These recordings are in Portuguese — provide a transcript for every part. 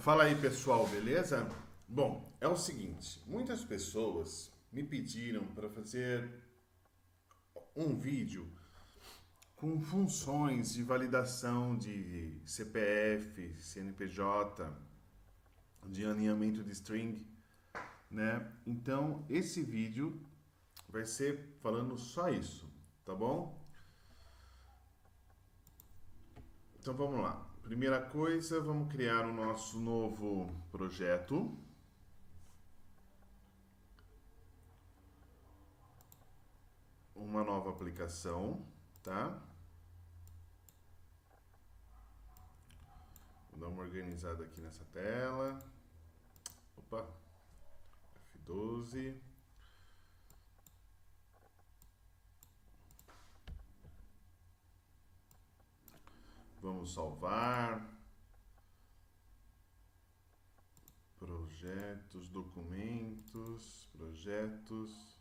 Fala aí, pessoal, beleza? Bom, é o seguinte, muitas pessoas me pediram para fazer um vídeo com funções de validação de CPF, CNPJ, de alinhamento de string, né? Então, esse vídeo vai ser falando só isso, tá bom? Então, vamos lá. Primeira coisa, vamos criar o nosso novo projeto. Uma nova aplicação, tá? Vou dar uma organizada aqui nessa tela. Opa, F12. Vamos salvar. Projetos, documentos, projetos.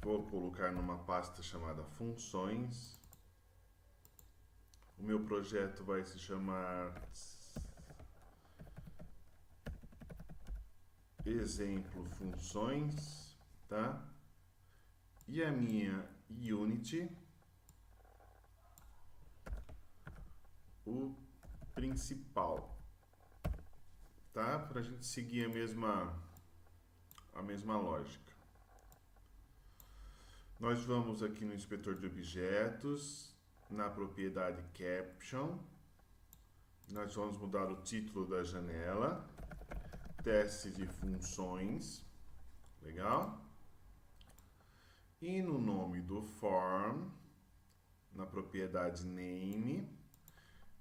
Vou colocar numa pasta chamada funções. O meu projeto vai se chamar exemplo funções, tá? E a minha Unity, o principal, tá? Para a gente seguir a mesma lógica. Nós vamos aqui no inspetor de objetos, na propriedade caption, nós vamos mudar o título da janela, teste de funções, legal? E no nome do form, na propriedade name,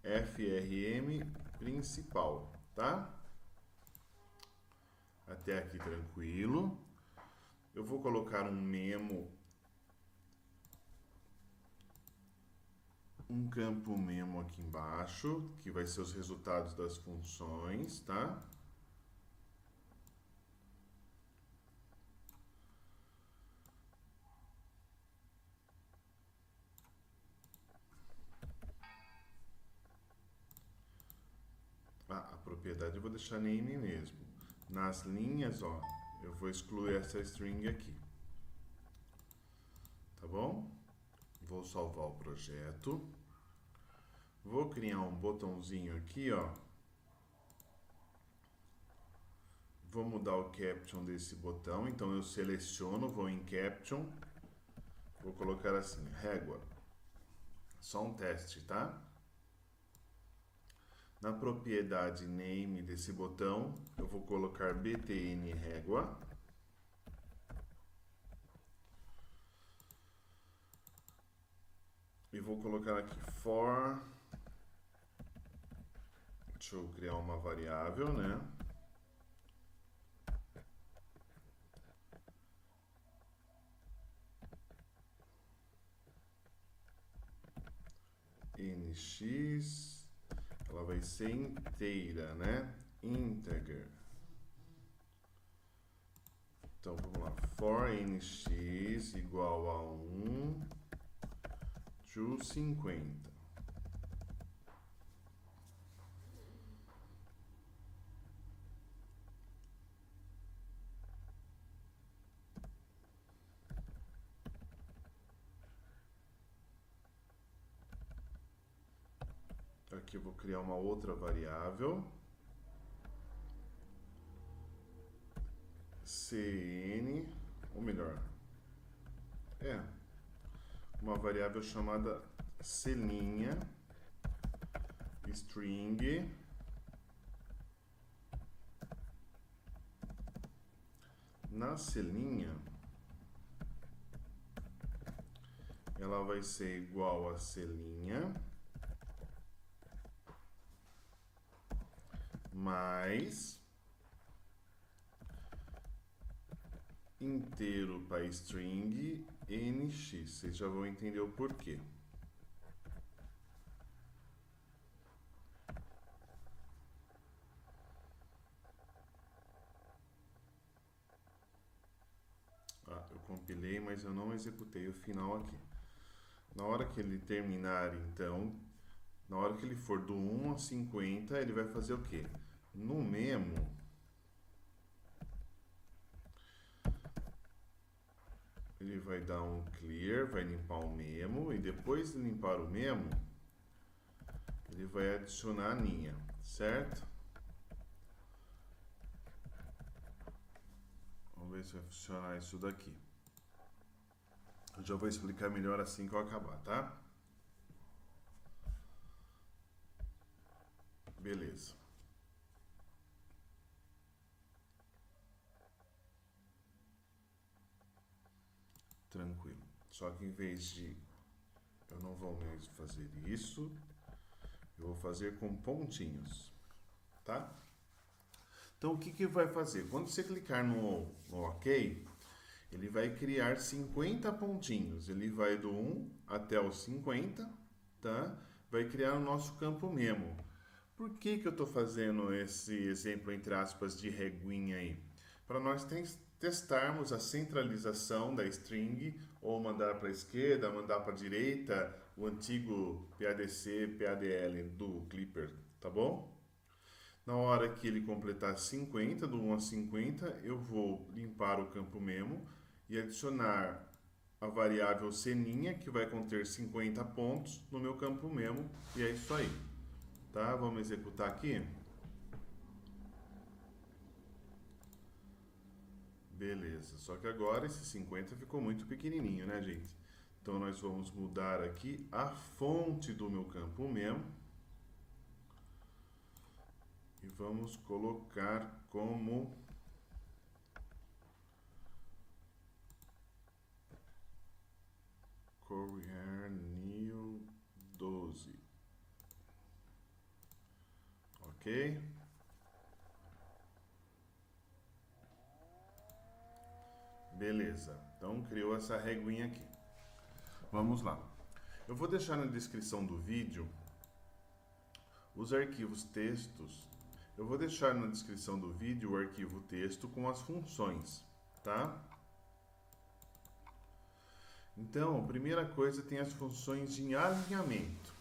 frm principal, tá? Até aqui tranquilo. Eu vou colocar um campo memo aqui embaixo, que vai ser os resultados das funções, tá? A propriedade eu vou deixar name mesmo. Nas linhas, ó, eu vou excluir essa string aqui. Tá bom? Vou salvar o projeto. Vou criar um botãozinho aqui, ó. Vou mudar o caption desse botão. Então eu seleciono, vou em caption. Vou colocar assim, régua. Só um teste, tá? Na propriedade name desse botão, eu vou colocar btn régua. E vou colocar aqui for. Deixa eu criar uma variável, né? nx, ela vai ser inteira, né? Integer. Então vamos lá, for nx igual a 1 to 50. Aqui eu vou criar uma outra variável. cn, ou melhor, uma variável chamada celinha string na celinha ela vai ser igual a celinha mais inteiro para string nx. Vocês já vão entender o porquê. Eu compilei, mas eu não executei o final aqui. Na hora que ele terminar, então, Na hora que ele for do 1 a 50, ele vai fazer o quê? No memo, ele vai dar um clear, vai limpar o memo, e depois de limpar o memo, ele vai adicionar a linha, certo? Vamos ver se vai funcionar isso daqui. Eu já vou explicar melhor assim que eu acabar, tá? Beleza. Tranquilo. Só que em vez de... eu não vou mais fazer isso, eu vou fazer com pontinhos, tá? Então, o que que vai fazer? Quando você clicar no OK, ele vai criar 50 pontinhos. Ele vai do 1 até os 50, tá? Vai criar o nosso campo memo. Por que que eu estou fazendo esse exemplo, entre aspas, de reguinha aí? Para nós testarmos a centralização da string, ou mandar para a esquerda, mandar para a direita, o antigo PADC, PADL do Clipper, tá bom? Na hora que ele completar 50, do 1 a 50, eu vou limpar o campo memo e adicionar a variável ceninha, que vai conter 50 pontos no meu campo memo, e é isso aí. Tá? Vamos executar aqui. Beleza, só que agora esse 50 ficou muito pequenininho, né, gente? Então, nós vamos mudar aqui a fonte do meu campo memo. E vamos colocar como Courier New 12. Ok? Beleza. Então, criou essa reguinha aqui. Vamos lá. Eu vou deixar na descrição do vídeo os arquivos textos. Eu vou deixar na descrição do vídeo o arquivo texto com as funções, tá? Então, primeira coisa, tem as funções de alinhamento.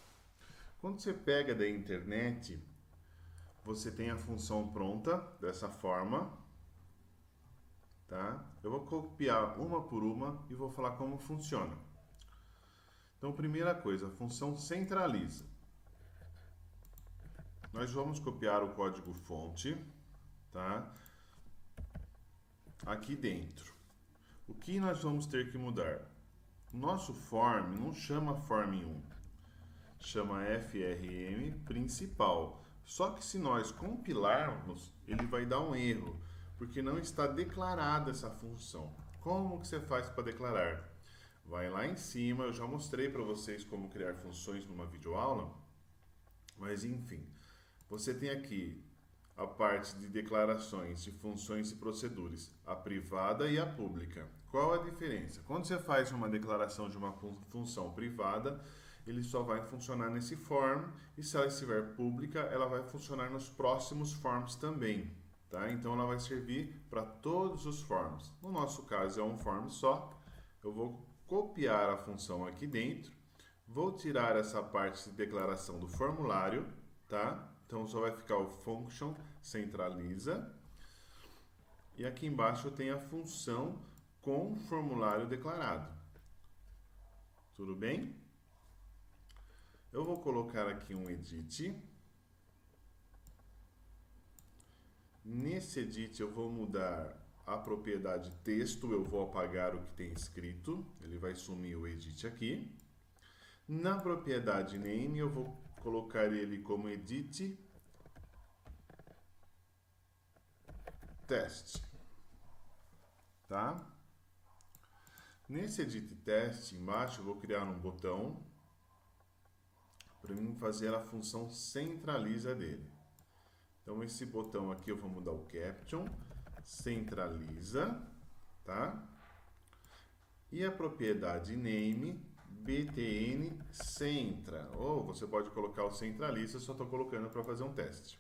Quando você pega da internet, você tem a função pronta, dessa forma, tá? Eu vou copiar uma por uma e vou falar como funciona. Então, primeira coisa, a função centraliza. Nós vamos copiar o código fonte, tá? Aqui dentro. O que nós vamos ter que mudar? Nosso form não chama form1, chama frm principal. Só que se nós compilarmos, ele vai dar um erro, porque não está declarada essa função. Como que você faz para declarar? Vai lá em cima, eu já mostrei para vocês como criar funções numa videoaula, mas enfim, você tem aqui a parte de declarações de funções e procedures, a privada e a pública. Qual a diferença? Quando você faz uma declaração de uma função privada, ele só vai funcionar nesse form, e se ela estiver pública, ela vai funcionar nos próximos forms também, tá? Então ela vai servir para todos os forms. No nosso caso é um form só. Eu vou copiar a função aqui dentro, vou tirar essa parte de declaração do formulário, tá? Então só vai ficar o function centraliza, e aqui embaixo tem a função com formulário declarado. Tudo bem? Eu vou colocar aqui um edit. Nesse edit eu vou mudar a propriedade texto, eu vou apagar o que tem escrito, ele vai sumir o edit aqui. Na propriedade name eu vou colocar ele como edit test, tá? Nesse edit test embaixo eu vou criar um botão para mim fazer a função centraliza dele. Então esse botão aqui eu vou mudar o caption, centraliza, tá? E a propriedade name btn centra, ou você pode colocar o centraliza, eu só estou colocando para fazer um teste.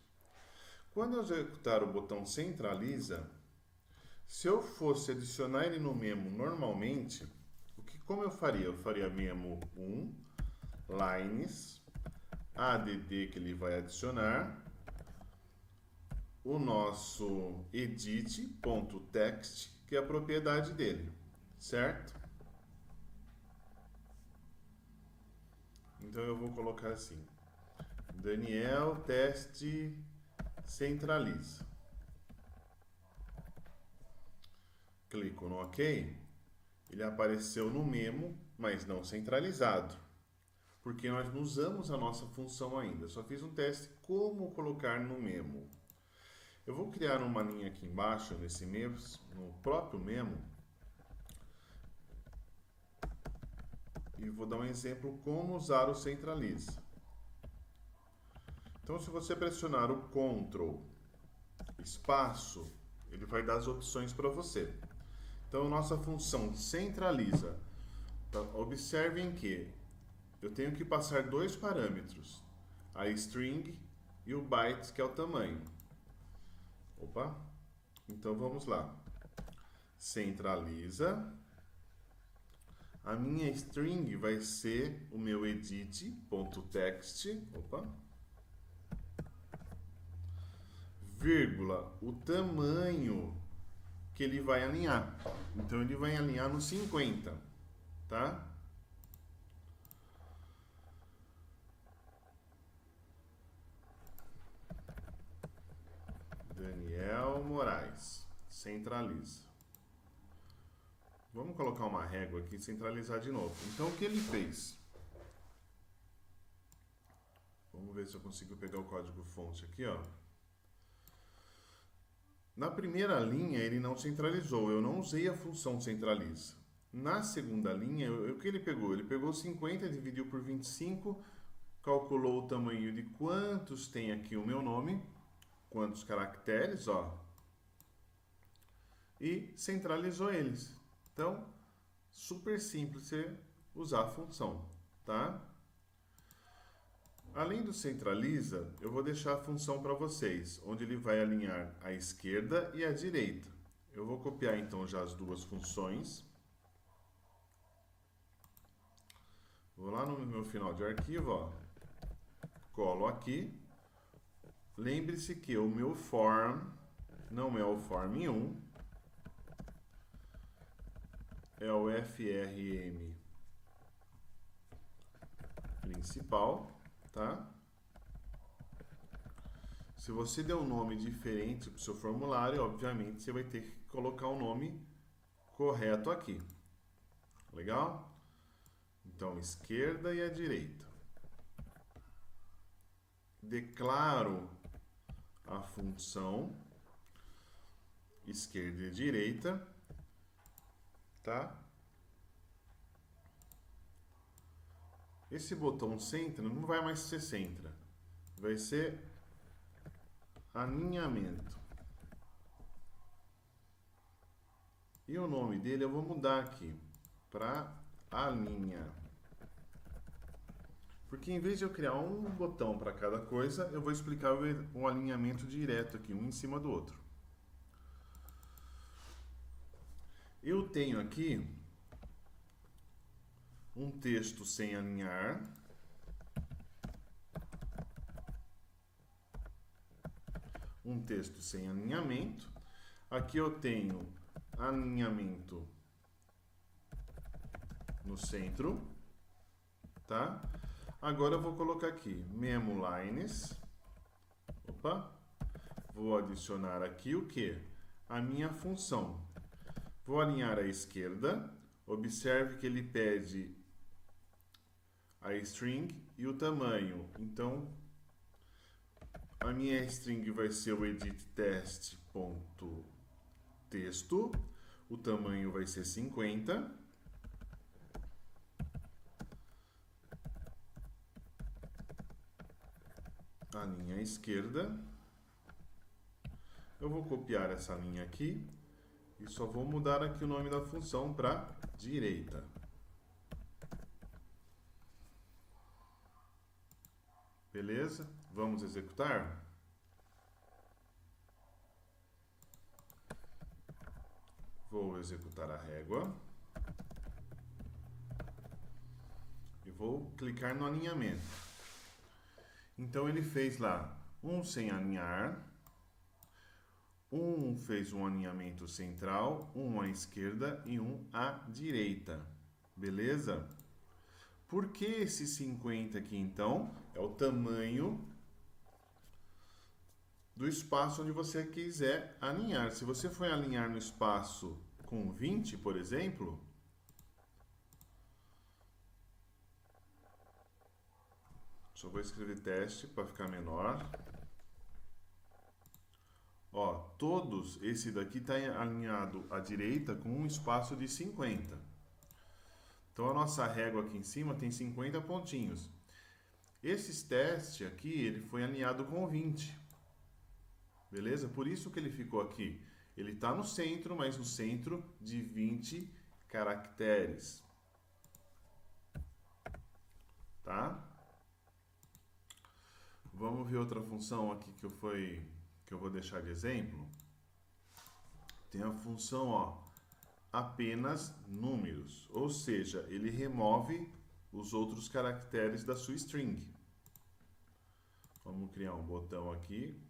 Quando eu executar o botão centraliza, se eu fosse adicionar ele no memo normalmente, como eu faria? Eu faria memo 1 lines add que ele vai adicionar, o nosso edit.text, que é a propriedade dele, certo? Então eu vou colocar assim, Daniel teste centraliza. Clico no OK, ele apareceu no memo, mas não centralizado, porque nós não usamos a nossa função ainda, só fiz um teste como colocar no memo. Eu vou criar uma linha aqui embaixo, nesse memo, no próprio memo, e vou dar um exemplo como usar o centraliza. Então, se você pressionar o Ctrl espaço, ele vai dar as opções para você. Então, nossa função centraliza. Observem que eu tenho que passar dois parâmetros, a string e o byte, que é o tamanho. Opa! Então, vamos lá. Centraliza. A minha string vai ser o meu edit.text. Opa! Vírgula, o tamanho que ele vai alinhar. Então, ele vai alinhar no 50, tá? Daniel Moraes, centraliza. Vamos colocar uma régua aqui e centralizar de novo. Então, o que ele fez? Vamos ver se eu consigo pegar o código fonte aqui, ó. Na primeira linha, ele não centralizou. Eu não usei a função centraliza. Na segunda linha, o que ele pegou? Ele pegou 50, dividiu por 25, calculou o tamanho de quantos tem aqui o meu nome, quantos caracteres, ó, e centralizou eles. Então, super simples você usar a função, tá? Além do centraliza, eu vou deixar a função para vocês, onde ele vai alinhar a esquerda e a direita. Eu vou copiar então já as duas funções. Vou lá no meu final de arquivo, ó, colo aqui. Lembre-se que o meu form não é o form 1, é o FRM principal, tá? Se você der um nome diferente para o seu formulário, obviamente você vai ter que colocar o nome correto aqui. Legal? Então, esquerda e a direita. Declaro a função esquerda e direita, tá? Esse botão centra não vai mais ser centra, vai ser alinhamento. E o nome dele eu vou mudar aqui para alinha. Porque em vez de eu criar um botão para cada coisa, eu vou explicar o alinhamento direto aqui, um em cima do outro. Eu tenho aqui um texto sem alinhar. Um texto sem alinhamento. Aqui eu tenho alinhamento no centro, tá? Agora eu vou colocar aqui memo lines. Opa! Vou adicionar aqui o que? A minha função. Vou alinhar à esquerda. Observe que ele pede a string e o tamanho. Então, a minha string vai ser o edit.txt. O tamanho vai ser 50. A linha esquerda. Eu vou copiar essa linha aqui e só vou mudar aqui o nome da função para direita. Beleza? Vamos executar? Vou executar a régua. E vou clicar no alinhamento. Então ele fez lá um sem alinhar, um fez um alinhamento central, um à esquerda e um à direita. Beleza? Por que esse 50 aqui então? É o tamanho do espaço onde você quiser alinhar. Se você for alinhar no espaço com 20, por exemplo, só vou escrever teste para ficar menor. Ó, todos, esse daqui está alinhado à direita com um espaço de 50. Então a nossa régua aqui em cima tem 50 pontinhos. Esse teste aqui, ele foi alinhado com 20. Beleza? Por isso que ele ficou aqui. Ele está no centro, mas no centro de 20 caracteres. Tá? Vamos ver outra função aqui que eu vou deixar de exemplo. Tem a função, ó, apenas números, ou seja, ele remove os outros caracteres da sua string. Vamos criar um botão aqui.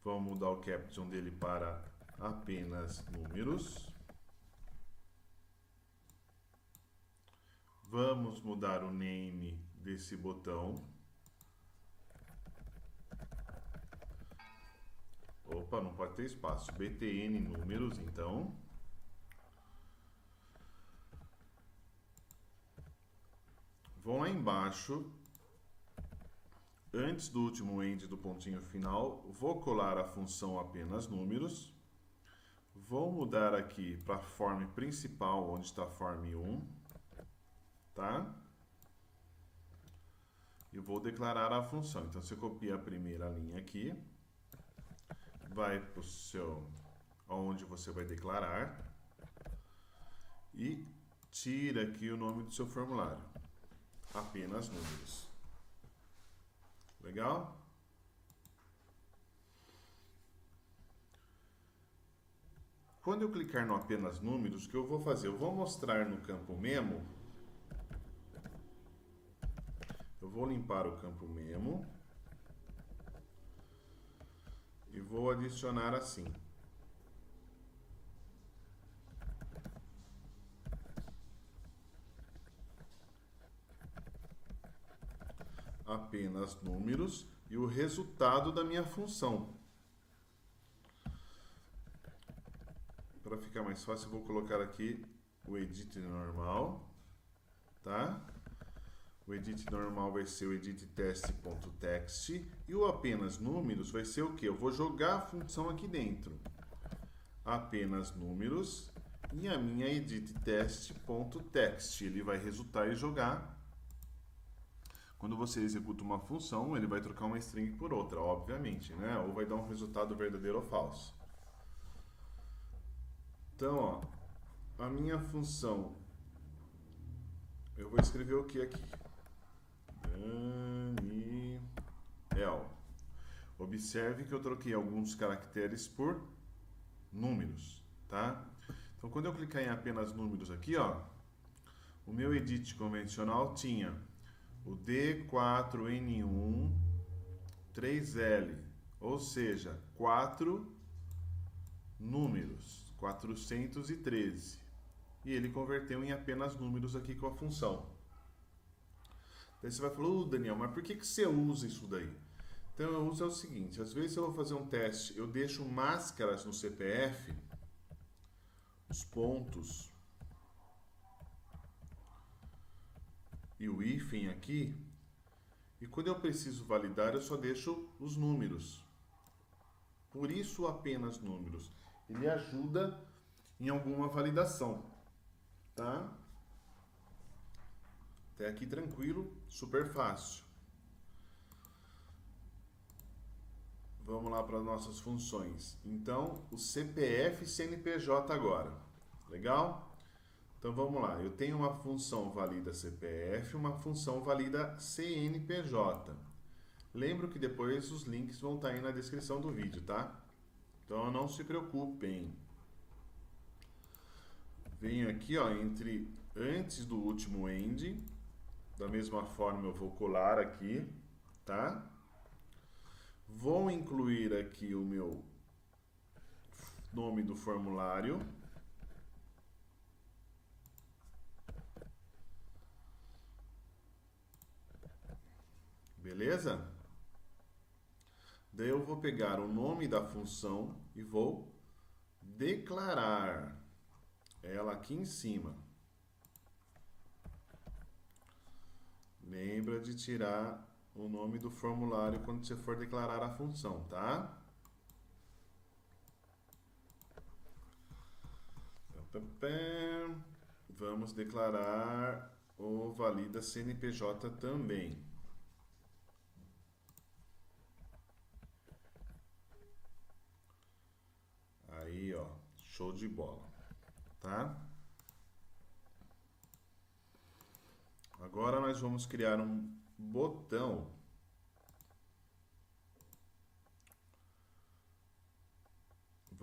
Vamos mudar o caption dele para apenas números. Vamos mudar o name desse botão. Opa, não pode ter espaço. btn números, então. Vão lá embaixo. Antes do último end do pontinho final, vou colar a função apenas números. Vou mudar aqui para a form principal, onde está form 1. Tá? E vou declarar a função. Então, você copia a primeira linha aqui. Vai para o seu, onde você vai declarar. E tira aqui o nome do seu formulário. Apenas números. Legal? Quando eu clicar no apenas números, o que eu vou fazer? Eu vou mostrar no campo memo. Eu vou limpar o campo memo. E vou adicionar assim. Apenas números e o resultado da minha função. Para ficar mais fácil, eu vou colocar aqui o edit normal, tá? O edit normal vai ser o edit test.txt e o apenas números vai ser o quê? Eu vou jogar a função aqui dentro. Apenas números e a minha edit test.txt. Ele vai resultar e jogar. Quando você executa uma função, ele vai trocar uma string por outra, obviamente, né? Ou vai dar um resultado verdadeiro ou falso. Então, ó, a minha função, eu vou escrever o que aqui? Daniel. Observe que eu troquei alguns caracteres por números, tá? Então, quando eu clicar em apenas números aqui, ó, o meu edit convencional tinha o D4N1 3L, ou seja, 4 números, 413. E ele converteu em apenas números aqui com a função. Daí você vai falar, Daniel, mas por que você usa isso daí? Então eu uso o seguinte, às vezes eu vou fazer um teste, eu deixo máscaras no CPF, os pontos e o hífen aqui, e quando eu preciso validar, eu só deixo os números. Por isso apenas números. Ele ajuda em alguma validação, tá? Até aqui tranquilo, super fácil. Vamos lá para as nossas funções. Então, o CPF e CNPJ agora. Legal? Então vamos lá, eu tenho uma função valida CPF e uma função valida CNPJ. Lembro que depois os links vão estar aí na descrição do vídeo, tá? Então não se preocupem. Venho aqui, ó, antes do último end, Da mesma forma eu vou colar aqui, tá? Vou incluir aqui o meu nome do formulário. Beleza? Daí eu vou pegar o nome da função e vou declarar ela aqui em cima. Lembra de tirar o nome do formulário quando você for declarar a função, tá? Vamos declarar o valida CNPJ também. Aí, ó, show de bola, tá? Agora nós vamos criar um botão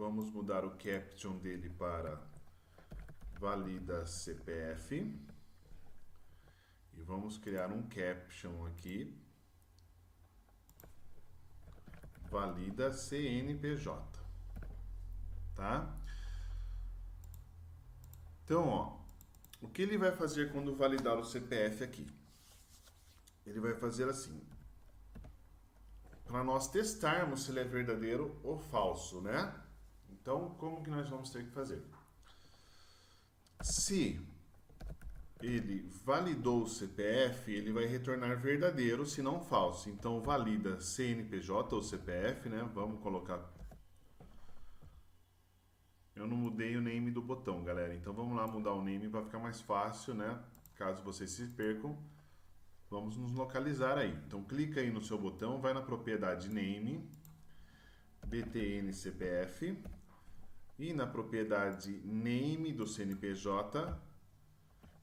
vamos mudar o caption dele para valida CPF e vamos criar um caption aqui valida CNPJ, tá? Então, ó, o que ele vai fazer quando validar o CPF aqui? Ele vai fazer assim, para nós testarmos se ele é verdadeiro ou falso, né? Então, como que nós vamos ter que fazer? Se ele validou o CPF, ele vai retornar verdadeiro, se não falso. Então, valida CNPJ ou CPF, né? Vamos colocar... Eu não mudei o name do botão, galera. Então, vamos lá mudar o name para ficar mais fácil, né? Caso vocês se percam, vamos nos localizar aí. Então, clica aí no seu botão, vai na propriedade name, BTN CPF, e na propriedade name do CNPJ,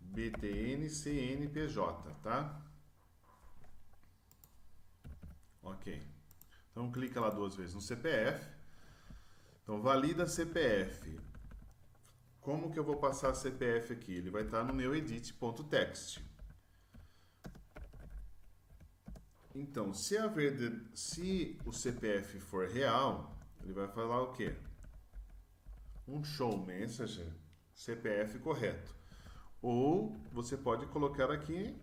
BTN CNPJ, tá? Ok. Então, clica lá 2 vezes no CPF. Então, valida CPF. Como que eu vou passar CPF aqui? Ele vai estar no meu edit.txt. Então, se o CPF for real, ele vai falar o quê? Um show message CPF correto. Ou você pode colocar aqui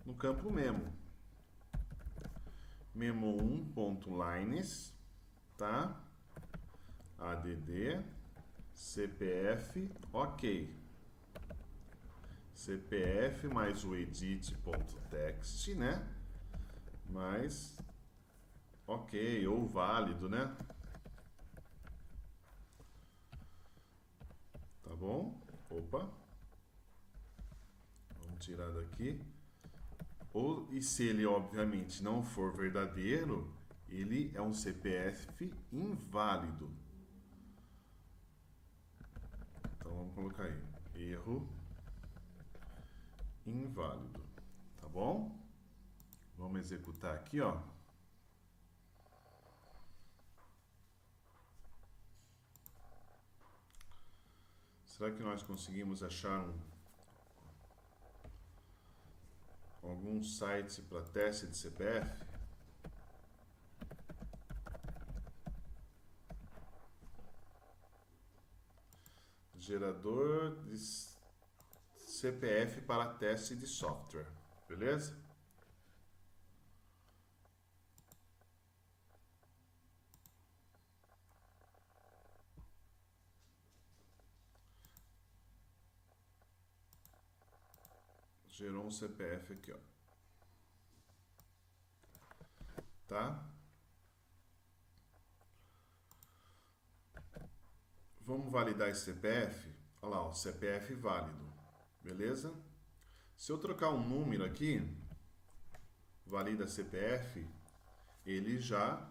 no campo memo. Memo1.lines, tá? ADD, CPF, ok. CPF mais o edit.txt, né? Mais, ok, ou válido, né? Tá bom? Opa. Vamos tirar daqui. E se ele, obviamente, não for verdadeiro, ele é um CPF inválido. Então, vamos colocar aí. Erro inválido. Tá bom? Vamos executar aqui, ó. Será que nós conseguimos achar algum site para teste de CPF? Gerador de CPF para teste de software, beleza? Gerou um CPF aqui, ó. Tá? Vamos validar esse CPF. Olha lá, o CPF válido. Beleza? Se eu trocar um número aqui, valida CPF, ele já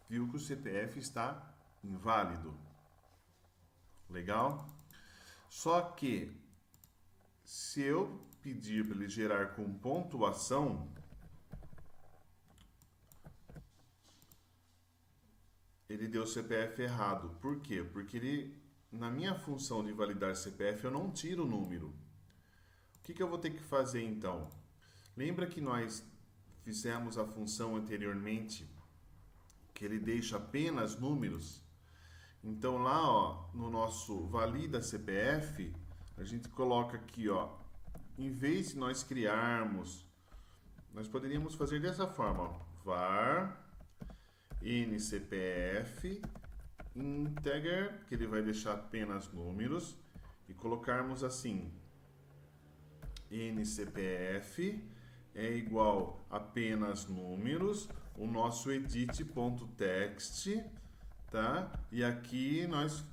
viu que o CPF está inválido. Legal? Só que, se eu pedir para ele gerar com pontuação, ele deu o CPF errado. Por quê? Porque ele, na minha função de validar CPF, eu não tiro o número. O que eu vou ter que fazer então? Lembra que nós fizemos a função anteriormente que ele deixa apenas números? Então lá, ó, no nosso valida CPF, a gente coloca aqui, ó, em vez de nós criarmos, nós poderíamos fazer dessa forma, ó, var ncpf integer, que ele vai deixar apenas números, e colocarmos assim, ncpf é igual apenas números, o nosso edit.text, tá? E aqui nós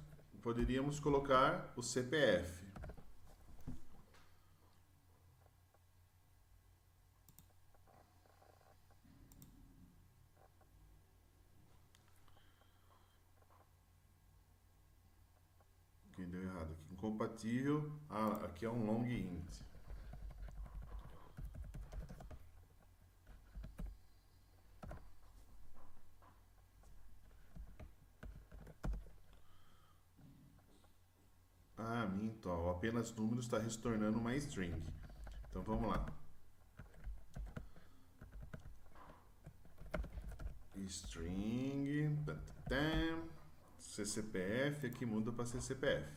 poderíamos colocar o CPF. Aqui deu errado, aqui incompatível, aqui é um long int. Minto, ó, apenas números está retornando uma string. Então vamos lá. String, ccpf, aqui muda para ccpf.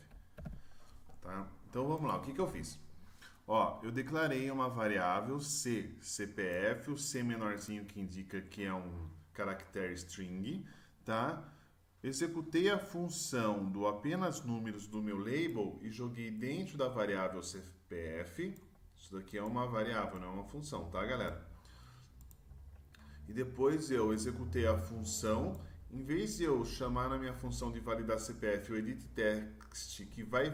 Tá? Então vamos lá, o que que eu fiz? Ó, eu declarei uma variável CPF, o C menorzinho que indica que é um caractere string, tá? Executei a função do apenas números do meu label e joguei dentro da variável CPF. Isso daqui é uma variável, não é uma função, tá, galera? E depois eu executei a função. Em vez de eu chamar na minha função de validar CPF o edit.text, que vai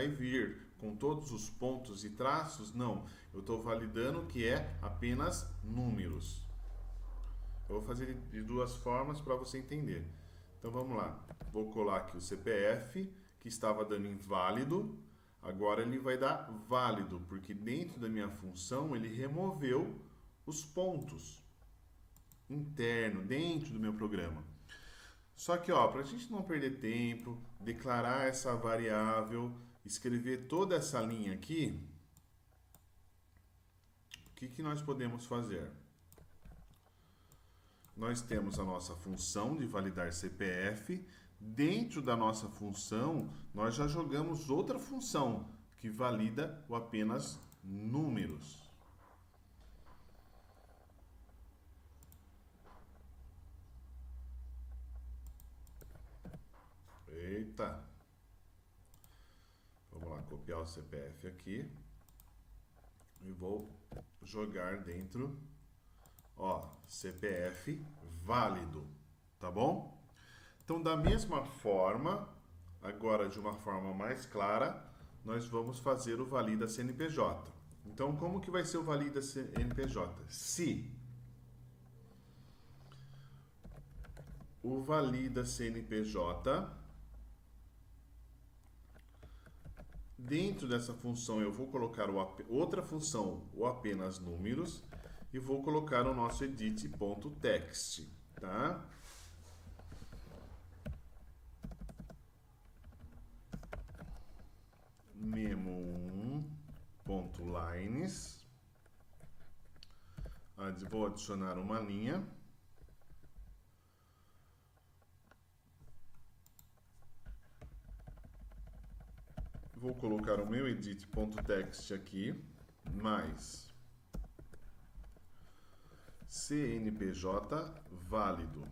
vir com todos os pontos e traços, não. Eu estou validando que é apenas números. Eu vou fazer de duas formas para você entender. Então vamos lá, vou colar aqui o CPF, que estava dando inválido, agora ele vai dar válido, porque dentro da minha função ele removeu os pontos interno, dentro do meu programa. Só que, ó, para a gente não perder tempo, declarar essa variável, escrever toda essa linha aqui, o que que nós podemos fazer? Nós temos a nossa função de validar CPF. Dentro da nossa função, nós já jogamos outra função que valida o apenas números. Eita! Vamos lá, copiar o CPF aqui e vou jogar dentro. Ó, CPF válido, tá bom? Então, da mesma forma, agora de uma forma mais clara, nós vamos fazer o valida CNPJ. Então, como que vai ser o valida CNPJ? Se o valida CNPJ, dentro dessa função eu vou colocar outra função, o apenas números, e vou colocar o nosso edit.text, tá? memo1.lines, vou adicionar uma linha, vou colocar o meu edit.text aqui, mais CNPJ válido,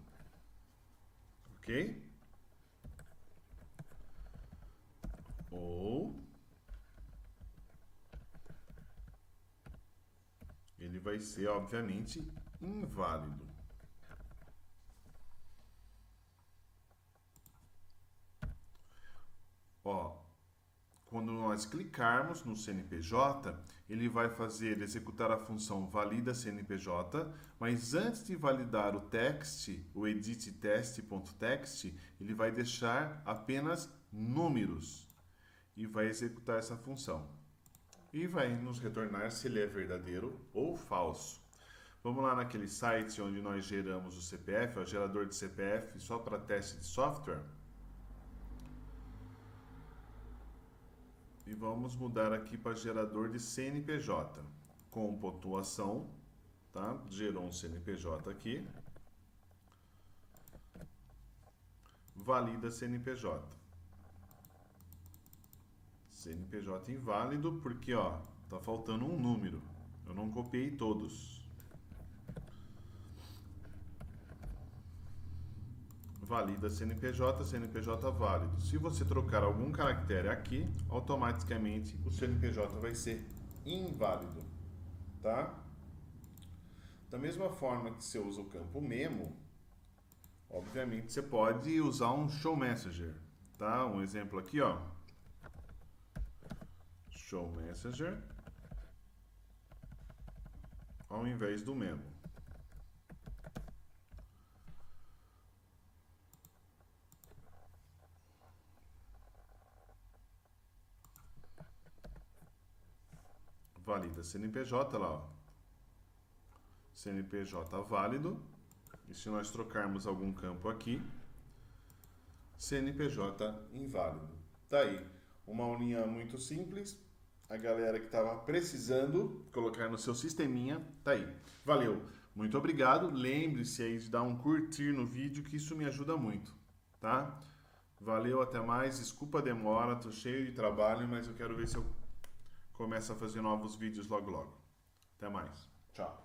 ok? Ou ele vai ser, obviamente, inválido. Ó, quando nós clicarmos no CNPJ, ele vai executar a função valida CNPJ, mas antes de validar o text, o edit test.text, ele vai deixar apenas números e vai executar essa função. E vai nos retornar se ele é verdadeiro ou falso. Vamos lá naquele site onde nós geramos o CPF, o gerador de CPF só para teste de software. E vamos mudar aqui para gerador de CNPJ. com pontuação, tá? Gerou um CNPJ aqui. Valida CNPJ. CNPJ inválido porque, ó, tá faltando um número. Eu não copiei todos. Valida CNPJ, CNPJ válido. Se você trocar algum caractere aqui, automaticamente o CNPJ vai ser inválido, tá? Da mesma forma que você usa o campo memo, obviamente você pode usar um show messenger, tá? Um exemplo aqui, ó. Show messenger ao invés do memo. Valida CNPJ lá, ó. CNPJ válido. E se nós trocarmos algum campo aqui, CNPJ inválido. Tá aí, uma aulinha muito simples. A galera que estava precisando colocar no seu sisteminha, tá aí. Valeu, muito obrigado. Lembre-se aí de dar um curtir no vídeo, que isso me ajuda muito, tá? Valeu, até mais. Desculpa a demora, tô cheio de trabalho, mas eu quero ver se eu começo a fazer novos vídeos logo logo. Até mais. Tchau.